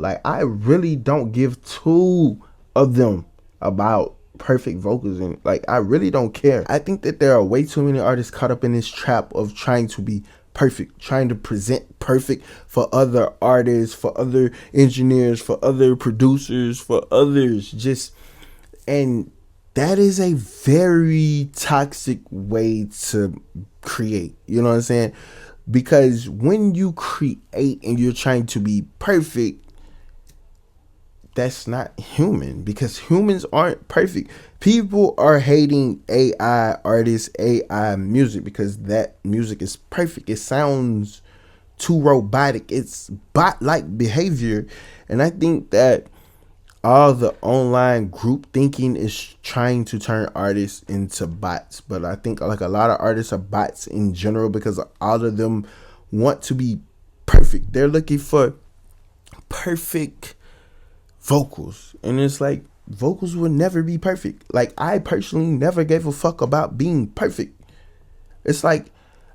Like, I really don't give two of them about perfect vocals, and like, I really don't care. I think that there are way too many artists caught up in this trap of trying to be perfect, trying to present perfect for other artists, for other engineers, for other producers, for others. Just, and that is a very toxic way to create. You know what I'm saying? Because when you create and you're trying to be perfect, that's not human, because humans aren't perfect. People are hating AI artists, AI music, because that music is perfect. It sounds too robotic. It's bot like behavior. And I think that all the online group thinking is trying to turn artists into bots. But I think like a lot of artists are bots in general, because all of them want to be perfect. They're looking for perfect vocals, and it's like, vocals will never be perfect. Like, I personally never gave a fuck about being perfect. It's like,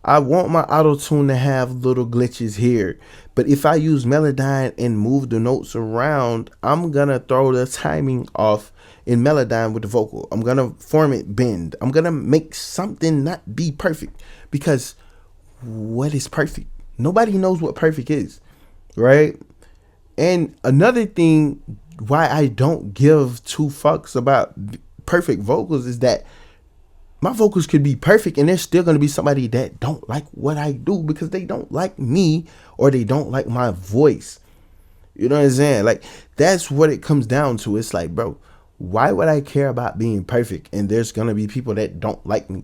I want my auto tune to have little glitches here, but if I use Melodyne and move the notes around, I'm gonna throw the timing off in Melodyne with the vocal. I'm gonna form it bend. I'm gonna make something not be perfect, because what is perfect? Nobody knows what perfect is, right? And another thing why I don't give two fucks about perfect vocals is that my vocals could be perfect and there's still going to be somebody that don't like what I do, because they don't like me or they don't like my voice. You know what I'm saying? Like, that's what it comes down to. It's like, bro, why would I care about being perfect? And there's going to be people that don't like me,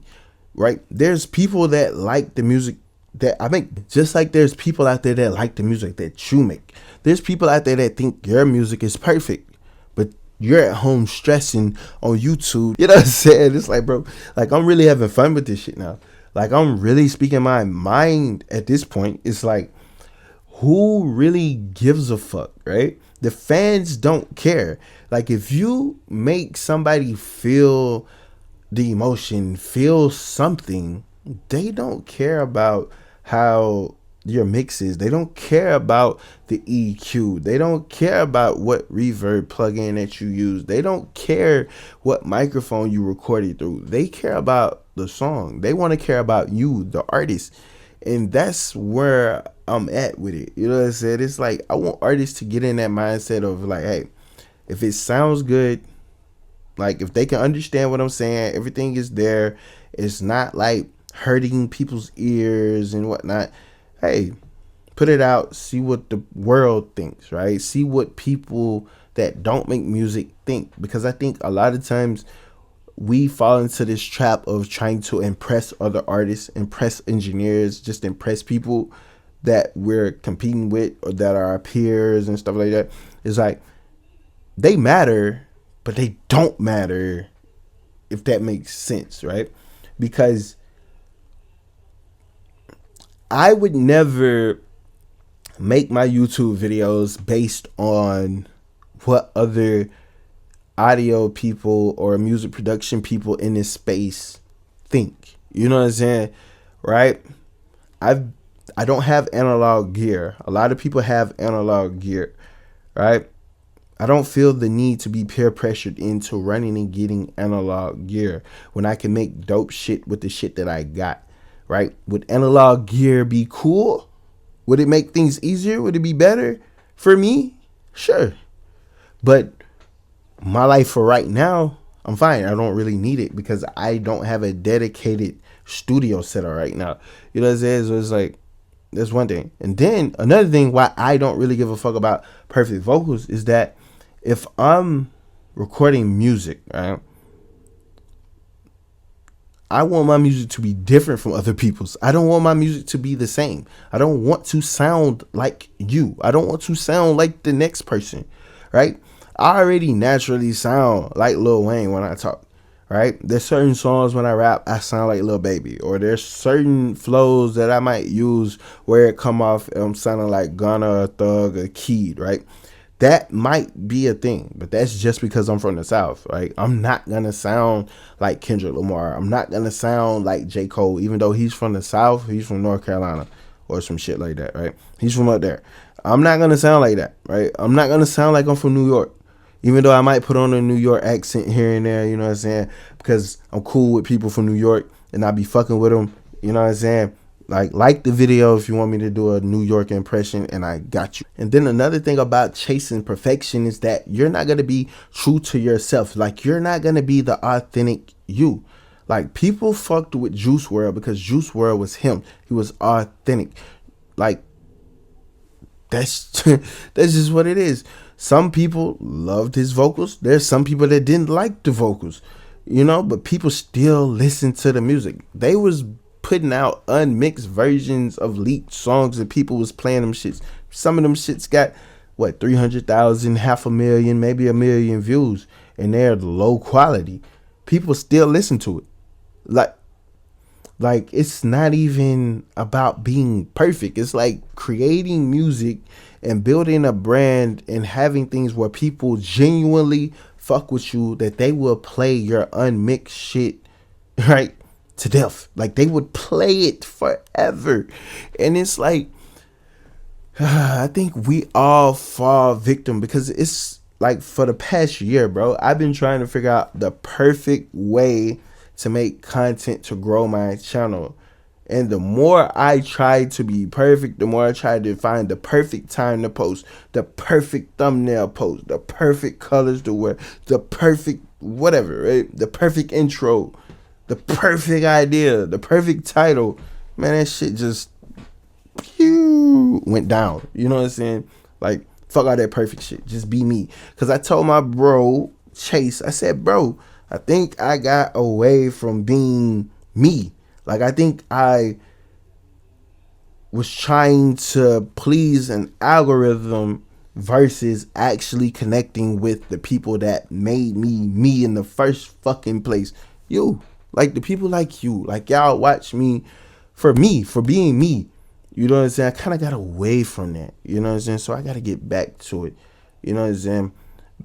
right? There's people that like the music that I make, just like there's people out there that like the music that you make. There's people out there that think your music is perfect, but you're at home stressing on YouTube. You know what I'm saying? It's like, bro, like, I'm really having fun with this shit now. Like, I'm really speaking my mind at this point. It's like, who really gives a fuck, right? The fans don't care. Like, if you make somebody feel the emotion, feel something, they don't care about how your mix is. They don't care about the EQ. They don't care about what reverb plugin that you use. They don't care what microphone you recorded through. They care about the song. They want to care about you, the artist. And that's where I'm at with it. You know what I said? It's like, I want artists to get in that mindset of like, hey, if it sounds good, like, if they can understand what I'm saying, everything is there. It's not like hurting people's ears and whatnot. Hey, put it out, see what the world thinks, right? See what people that don't make music think. Because I think a lot of times we fall into this trap of trying to impress other artists, impress engineers, just impress people that we're competing with or that are our peers and stuff like that. It's like, they matter, but they don't matter, if that makes sense, right? Because I would never make my YouTube videos based on what other audio people or music production people in this space think. You know what I'm saying? Right? I don't have analog gear. A lot of people have analog gear, right? I don't feel the need to be peer pressured into running and getting analog gear when I can make dope shit with the shit that I got, right? Would analog gear be cool? Would it make things easier? Would it be better for me? Sure. But my life for right now, I'm fine. I don't really need it because I don't have a dedicated studio setup right now. You know what I'm saying? So it's like, that's one thing. And then another thing why I don't really give a fuck about perfect vocals is that if I'm recording music, right, I want my music to be different from other people's. I don't want my music to be the same. I don't want to sound like you. I don't want to sound like the next person, right? I already naturally sound like Lil Wayne when I talk, right? There's certain songs when I rap, I sound like Lil Baby. Or there's certain flows that I might use where it come off, I'm sounding like Gunna, or Thug, or Keed, right? That might be a thing, but that's just because I'm from the South, right? I'm not going to sound like Kendrick Lamar. I'm not going to sound like J. Cole, even though he's from the South. He's from North Carolina or some shit like that, right? He's from up there. I'm not gonna sound like that, right? I'm not gonna sound like I'm from New York. Even though I might put on a New York accent here and there, you know what I'm saying? Because I'm cool with people from New York and I be fucking with them, you know what I'm saying? Like the video if you want me to do a New York impression, and I got you. And then another thing about chasing perfection is that you're not gonna be true to yourself. Like, you're not gonna be the authentic you. Like, people fucked with Juice WRLD because Juice WRLD was him. He was authentic. Like, that's that's just what it is. Some people loved his vocals. There's some people that didn't like the vocals, you know, but people still listen to the music. They was putting out unmixed versions of leaked songs and people was playing them shits. Some of them shits got what, 300,000, 500,000, maybe 1,000,000 views, and they're low quality. People still listen to it. Like it's not even about being perfect. It's like creating music and building a brand and having things where people genuinely fuck with you, that they will play your unmixed shit, right, to death. Like, they would play it forever. And it's like, I think we all fall victim because it's like, for the past year, bro, I've been trying to figure out the perfect way to make content to grow my channel. And the more I try to be perfect, the more I try to find the perfect time to post, the perfect thumbnail post, the perfect colors to wear, the perfect whatever, right? The perfect intro, the perfect idea, the perfect title. Man, that shit just went down. You know what I'm saying? Like, fuck all that perfect shit. Just be me. Because I told my bro, Chase, I said, bro, I think I got away from being me. Like, I think I was trying to please an algorithm versus actually connecting with the people that made me in the first fucking place. You. Like, the people like you. Like, y'all watch me, for being me. You know what I'm saying? I kind of got away from that. You know what I'm saying? So I got to get back to it. You know what I'm saying?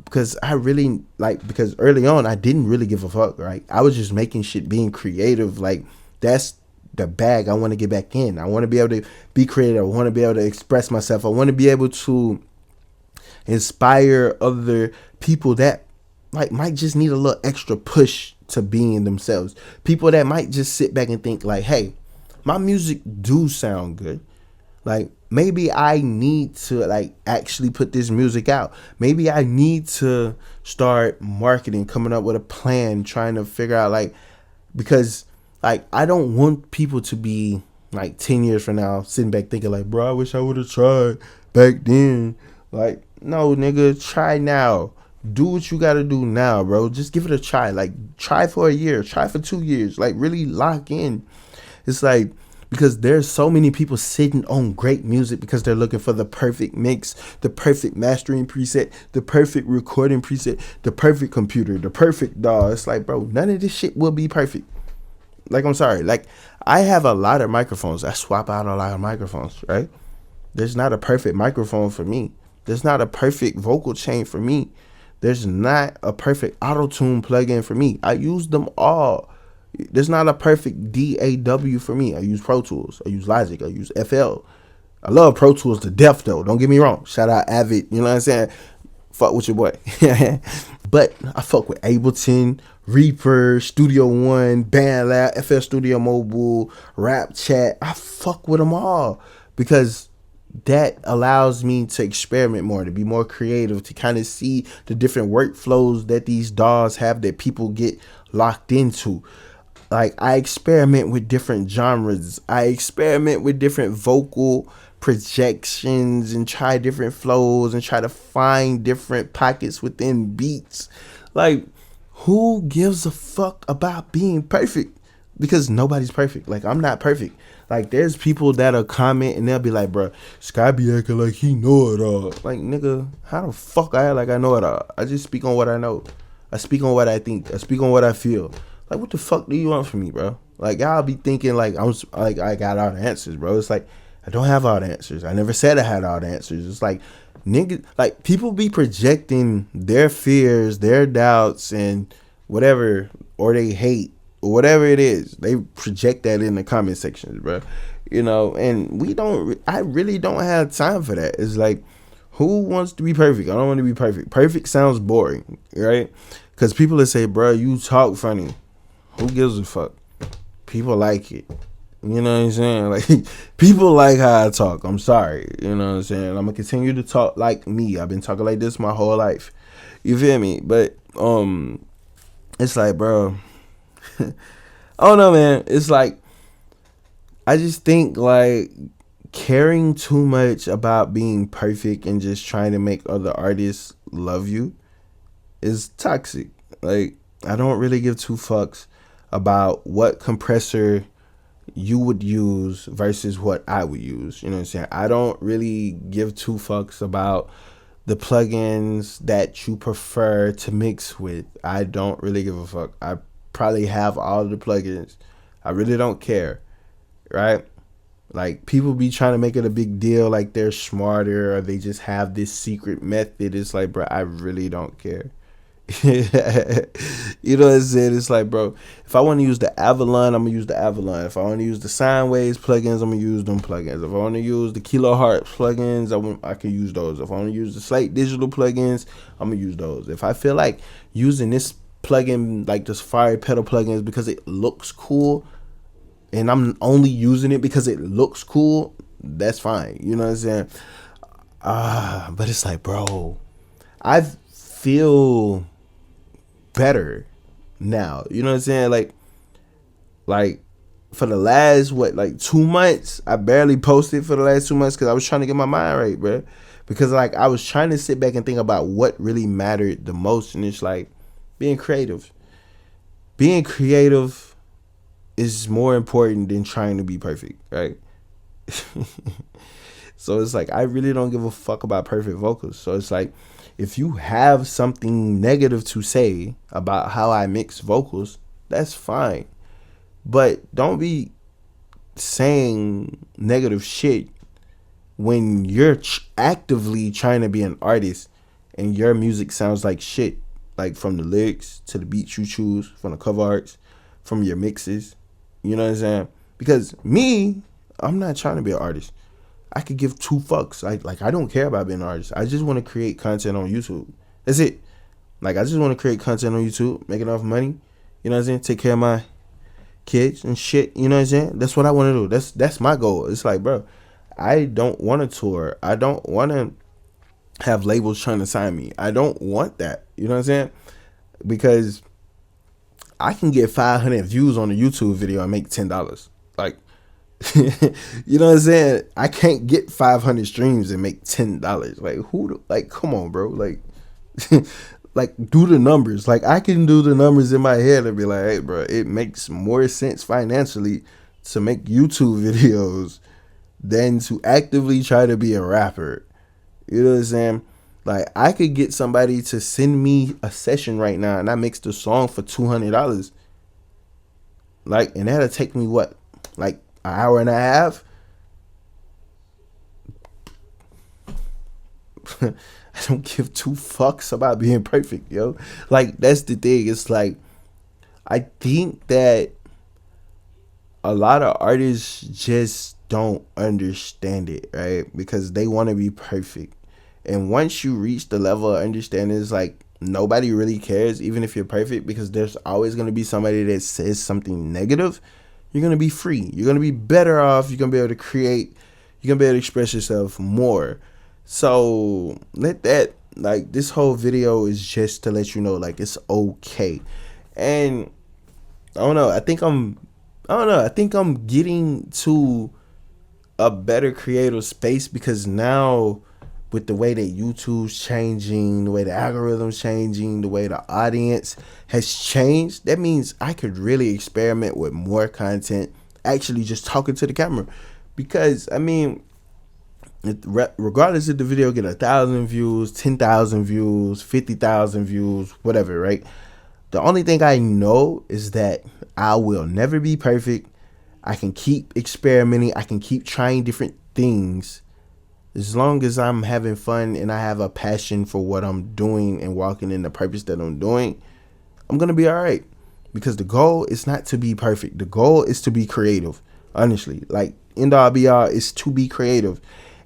Because I really, because early on, I didn't really give a fuck, right? I was just making shit, being creative. Like, that's the bag I want to get back in. I want to be able to be creative. I want to be able to express myself. I want to be able to inspire other people that, like, might just need a little extra push to being themselves. People that might just sit back and think, like, hey, my music do sound good. Like, maybe I need to, like, actually put this music out. Maybe I need to start marketing, coming up with a plan, trying to figure out, like, because, like, I don't want people to be, like, 10 years from now sitting back thinking, like, bro, I wish I would have tried back then. Like, no, nigga, try now. Do what you got to do now, bro. Just give it a try. Like, try for a year. Try for 2 years. Like, really lock in. It's like, because there's so many people sitting on great music because they're looking for the perfect mix, the perfect mastering preset, the perfect recording preset, the perfect computer, the perfect DAW. It's like, bro, none of this shit will be perfect. Like, I'm sorry. Like, I have a lot of microphones. I swap out a lot of microphones, right? There's not a perfect microphone for me. There's not a perfect vocal chain for me. There's not a perfect auto-tune plugin for me. I use them all. There's not a perfect DAW for me. I use Pro Tools. I use Logic. I use FL. I love Pro Tools to death, though. Don't get me wrong. Shout out Avid. You know what I'm saying? Fuck with your boy. But I fuck with Ableton, Reaper, Studio One, BandLab, FL Studio Mobile, Rap Chat. I fuck with them all because that allows me to experiment more, to be more creative, to kind of see the different workflows that these DAWs have that people get locked into. Like, I experiment with different genres. I experiment with different vocal projections and try different flows and try to find different pockets within beats. Like, who gives a fuck about being perfect? Because nobody's perfect. Like, I'm not perfect. Like, there's people that'll comment and they'll be like, bro, Sky be acting like he know it all. Like, nigga, how the fuck I act like I know it all? I just speak on what I know. I speak on what I think. I speak on what I feel. Like, what the fuck do you want from me, bro? Like, y'all be thinking like I got all the answers, bro. It's like, I don't have all the answers. I never said I had all the answers. It's like, nigga, like, people be projecting their fears, their doubts, and whatever, or they hate, whatever it is, they project that in the comment sections, bro. You know, and I really don't have time for that. It's like, who wants to be perfect? I don't want to be perfect. Perfect sounds boring, right? Because people will say, bro, you talk funny. Who gives a fuck? People like it. You know what I'm saying? Like, people like how I talk. I'm sorry. You know what I'm saying? I'm gonna continue to talk like me. I've been talking like this my whole life. You feel me? But it's like, bro, I don't know, man. It's like, I just think like caring too much about being perfect and just trying to make other artists love you is toxic. Like, I don't really give two fucks about what compressor you would use versus what I would use. You know what I'm saying? I don't really give two fucks about the plugins that you prefer to mix with. I don't really give a fuck. I probably have all the plugins. I really don't care, right? Like, people be trying to make it a big deal like they're smarter or they just have this secret method. It's like, bro, I really don't care. You know what I'm saying? It's like, bro, if I want to use the Avalon, I'm gonna use the Avalon. If I want to use the sine waves plugins, I'm gonna use them plugins. If I want to use the kilohertz plugins, I can use those. If I want to use the Slate digital plugins, I'm gonna use those. If I feel like using this plugin, like this Fire Pedal plugins, because it looks cool, and I'm only using it because it looks cool, that's fine. You know what I'm saying? But it's like, bro, I feel better now. You know what I'm saying? Like for the last 2 months, I barely posted for the last 2 months because I was trying to get my mind right, bro. Because like I was trying to sit back and think about what really mattered the most, and it's like being creative. Being creative is more important than trying to be perfect, right? So it's like I really don't give a fuck about perfect vocals. So it's like, if you have something negative to say about how I mix vocals, that's fine. But don't be saying negative shit when you're actively trying to be an artist and your music sounds like shit. Like, from the lyrics to the beats you choose, from the cover arts, from your mixes. You know what I'm saying? Because me, I'm not trying to be an artist. I could give two fucks. I don't care about being an artist. I just want to create content on YouTube. That's it. Like, I just want to create content on YouTube, make enough money. You know what I'm saying? Take care of my kids and shit. You know what I'm saying? That's what I want to do. That's my goal. It's like, bro, I don't want to tour. I don't want to have labels trying to sign me. I don't want that. You know what I'm saying? Because I can get 500 views on a YouTube video and make $10. Like, you know what I'm saying? I can't get 500 streams and make $10. Like, come on, bro. Like, like, do the numbers. Like, I can do the numbers in my head and be like, hey, bro, it makes more sense financially to make YouTube videos than to actively try to be a rapper. You know what I'm saying? Like, I could get somebody to send me a session right now and I mix the song for $200. Like, and that'll take me what? Like, an hour and a half? I don't give two fucks about being perfect, yo. Like, that's the thing. It's like, I think that a lot of artists just don't understand it, right? Because they want to be perfect. And once you reach the level of understanding, it's like nobody really cares, even if you're perfect, because there's always going to be somebody that says something negative. You're going to be free. You're going to be better off. You're going to be able to create. You're going to be able to express yourself more. So let that, like, this whole video is just to let you know, like, it's okay. And I don't know. I think I'm getting to a better creative space, because now, with the way that YouTube's changing, the way the algorithm's changing, the way the audience has changed, that means I could really experiment with more content, actually just talking to the camera. Because, I mean, regardless if the video get 1,000 views, 10,000 views, 50,000 views, whatever, right? The only thing I know is that I will never be perfect. I can keep experimenting. I can keep trying different things. As long as I'm having fun and I have a passion for what I'm doing and walking in the purpose that I'm doing, I'm going to be all right. because the goal is not to be perfect. The goal is to be creative. Honestly, like end all be all is to be creative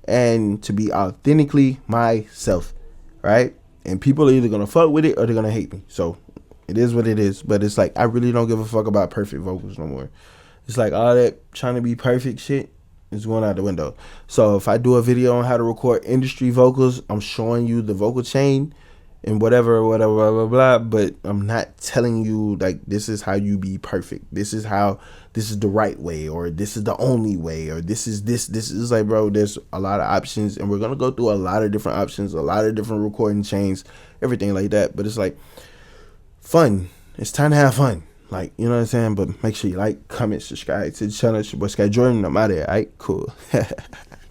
and to be authentically myself, right? And people are either gonna fuck with it or they're gonna hate me. So it is what it is. But it's like I really don't give a fuck about perfect vocals no more. It's like all that trying to be perfect shit is going out the window. So if I do a video on how to record industry vocals, I'm showing you the vocal chain and whatever, blah, blah, blah. But I'm not telling you like this is how you be perfect. This is the right way, or this is the only way, or this is like, bro, there's a lot of options, and we're gonna go through a lot of different options, a lot of different recording chains, everything like that. But it's like fun. It's time to have fun. Like, you know what I'm saying? But make sure you like, comment, subscribe to the channel. It's your boy Jordxn. I'm out of here. Alright, cool.